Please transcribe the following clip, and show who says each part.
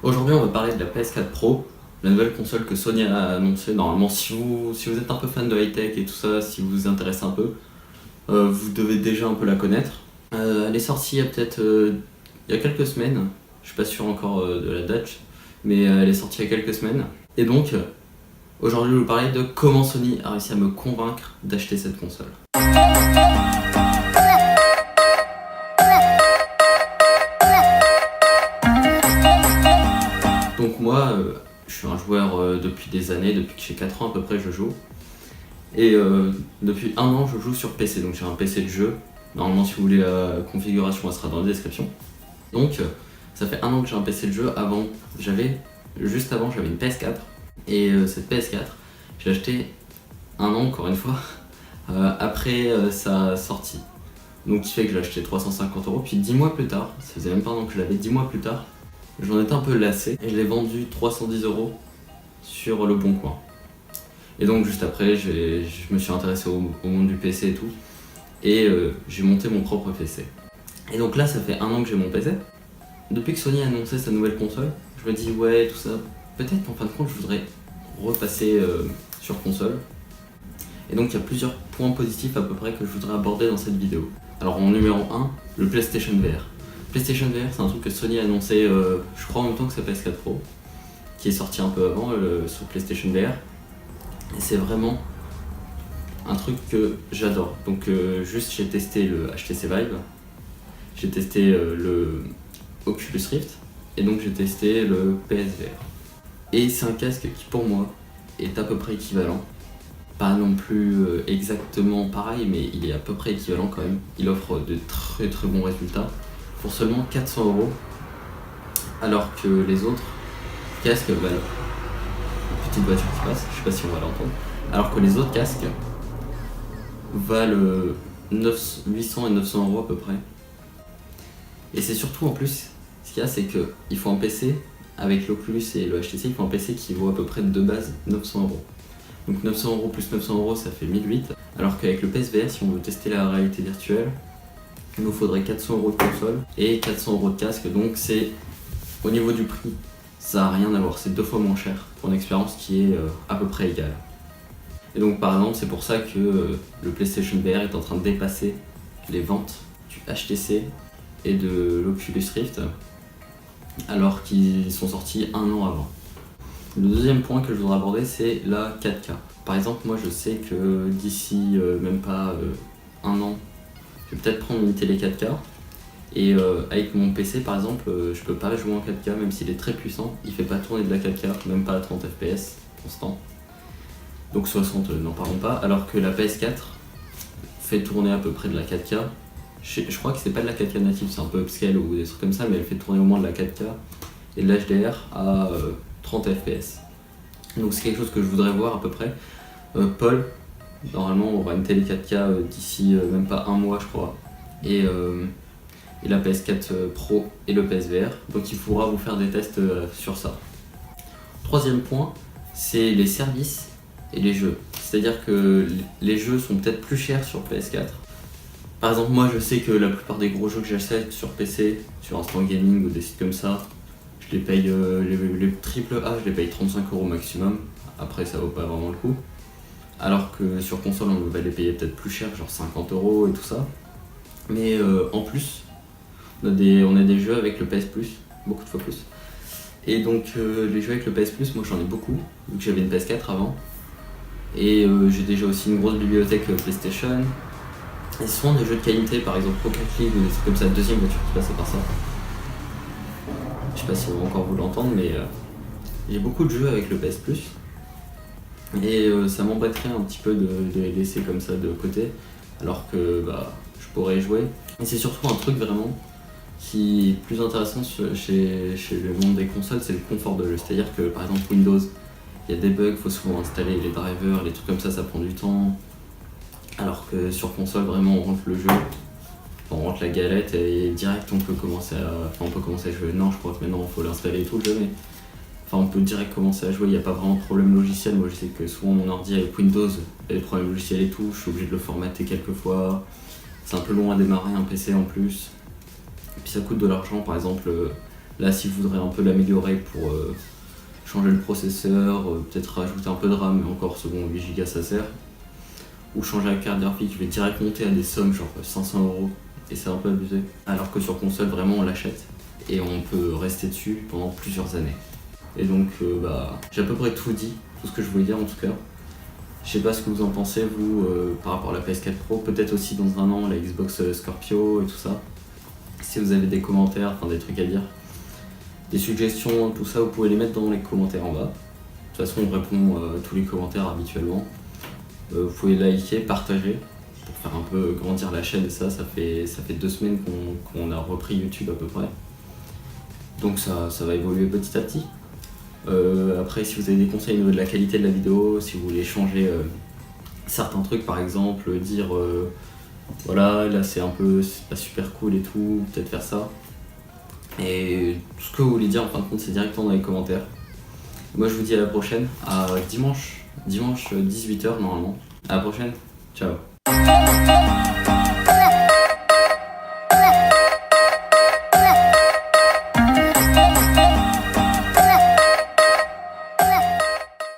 Speaker 1: Aujourd'hui, on va parler de la PS4 Pro, la nouvelle console que Sony a annoncée. Normalement, si vous êtes un peu fan de high-tech et tout ça, si vous vous intéressez un peu, vous devez déjà un peu la connaître. Elle est sortie il y a peut-être il y a quelques semaines, je suis pas sûr encore de la date, mais elle est sortie il y a quelques semaines. Et donc, aujourd'hui, je vais vous parler de comment Sony a réussi à me convaincre d'acheter cette console. Donc moi, je suis un joueur depuis des années, depuis que j'ai 4 ans à peu près je joue. Et depuis 1 an je joue sur PC, donc j'ai un PC de jeu. Normalement si vous voulez la configuration elle sera dans la description. Donc ça fait 1 an que j'ai un PC de jeu. Juste avant j'avais une PS4. Et cette PS4, je l'ai achetée 1 an encore une fois, après sa sortie. Donc qui fait que je l'ai acheté 350€, puis 10 mois plus tard, ça faisait même pas 1 an que je l'avais, 10 mois plus tard, j'en étais un peu lassé et je l'ai vendu 310€ sur le bon coin. Et donc juste après, je me suis intéressé au monde du PC et tout, et j'ai monté mon propre PC. Et donc là, ça fait 1 an que j'ai mon PC. Depuis que Sony a annoncé sa nouvelle console, je me dis ouais, tout ça, peut-être qu'en fin de compte, je voudrais repasser sur console. Et donc il y a plusieurs points positifs à peu près que je voudrais aborder dans cette vidéo. Alors en numéro 1, le PlayStation VR. PlayStation VR, c'est un truc que Sony a annoncé, je crois en même temps que sa PS4 Pro, qui est sorti un peu avant sur PlayStation VR. Et c'est vraiment un truc que j'adore. Donc juste j'ai testé le HTC Vive, j'ai testé le Oculus Rift, et donc j'ai testé le PSVR. Et c'est un casque qui pour moi est à peu près équivalent. Pas non plus exactement pareil, mais il est à peu près équivalent quand même. Il offre de très très bons résultats pour seulement 400€, alors que les autres casques valent, une petite voiture qui passe, je sais pas si on va l'entendre, alors que les autres casques valent 800 et 900€ à peu près. Et c'est surtout en plus, ce qu'il y a c'est qu'il faut un PC, avec l'Oculus et le HTC, il faut un PC qui vaut à peu près de base 900€. Donc 900€ plus 900€, ça fait 1008. Alors qu'avec le PSVR, si on veut tester la réalité virtuelle, il nous faudrait 400€ de console et 400€ de casque. Donc c'est, au niveau du prix, ça n'a rien à voir. C'est 2 fois moins cher pour une expérience qui est à peu près égale. Et donc par exemple, c'est pour ça que le PlayStation VR est en train de dépasser les ventes du HTC et de l'Oculus Rift, alors qu'ils sont sortis 1 an avant. Le deuxième point que je voudrais aborder, c'est la 4K. Par exemple, moi je sais que d'ici même pas 1 an, je vais peut-être prendre une télé 4K. Et avec mon PC par exemple, je peux pas jouer en 4K, même s'il est très puissant, il fait pas tourner de la 4K, même pas à 30 fps constant. Donc 60, n'en parlons pas, alors que la PS4 fait tourner à peu près de la 4K. Je crois que c'est pas de la 4K native, c'est un peu upscale ou des trucs comme ça, mais elle fait tourner au moins de la 4K et de l'HDR à 30 fps. Donc c'est quelque chose que je voudrais voir à peu près. Paul, normalement on aura une télé 4K d'ici même pas 1 mois je crois. Et la PS4 Pro et le PSVR. Donc il faudra vous faire des tests sur ça. Troisième point, c'est les services et les jeux. C'est-à-dire que les jeux sont peut-être plus chers sur PS4. Par exemple moi je sais que la plupart des gros jeux que j'achète sur PC, sur Instant Gaming ou des sites comme ça, je les paye, les AAA, je les paye 35€ maximum. Après ça vaut pas vraiment le coup. Alors que sur console on va les payer peut-être plus cher, genre 50€ et tout ça. Mais en plus, on a des jeux avec le PS Plus, beaucoup de fois plus. Et donc les jeux avec le PS Plus, moi j'en ai beaucoup, vu que j'avais une PS4 avant. Et j'ai déjà aussi une grosse bibliothèque PlayStation. Et souvent des jeux de qualité, par exemple Rocket League ou des trucs comme ça, deuxième voiture qui passait par ça. Je sais pas si on va encore vous l'entendre, mais j'ai beaucoup de jeux avec le PS Plus. Et ça m'embêterait un petit peu de les laisser comme ça de côté, alors que je pourrais y jouer. Et c'est surtout un truc vraiment qui est plus intéressant chez le monde des consoles, c'est le confort de jeu. C'est-à-dire que par exemple Windows, il y a des bugs, il faut souvent installer les drivers, les trucs comme ça prend du temps. Alors que sur console, vraiment on rentre le jeu, on rentre la galette et direct on peut commencer à jouer. Non, je crois que maintenant il faut l'installer et tout le jeu, mais on peut direct commencer à jouer, il n'y a pas vraiment de problème logiciel. Moi je sais que souvent mon ordi avec Windows, il y a des problèmes logiciels et tout, je suis obligé de le formater quelques fois. C'est un peu long à démarrer un PC en plus. Et puis ça coûte de l'argent, par exemple Là, si vous voudrez un peu l'améliorer pour changer le processeur, peut-être rajouter un peu de RAM, mais encore second 8 Go ça sert, ou changer la carte graphique, je vais direct monter à des sommes genre 500 €, et c'est un peu abusé. Alors que sur console, vraiment on l'achète et on peut rester dessus pendant plusieurs années. Et donc j'ai à peu près tout dit, tout ce que je voulais dire en tout cas. Je sais pas ce que vous en pensez vous par rapport à la PS4 Pro, peut-être aussi dans un an la Xbox Scorpio et tout ça. Si vous avez des commentaires, enfin des trucs à dire, des suggestions, tout ça, vous pouvez les mettre dans les commentaires en bas. De toute façon on répond à tous les commentaires habituellement. Vous pouvez liker, partager pour faire un peu grandir la chaîne, et ça fait 2 semaines qu'on a repris YouTube à peu près. Donc ça va évoluer petit à petit. Après, si vous avez des conseils au niveau de la qualité de la vidéo, si vous voulez changer certains trucs, par exemple, dire voilà, là c'est pas super cool et tout, peut-être faire ça. Et tout ce que vous voulez dire en fin de compte, c'est directement dans les commentaires. Moi je vous dis à la prochaine, à dimanche 18 h normalement. À la prochaine, ciao.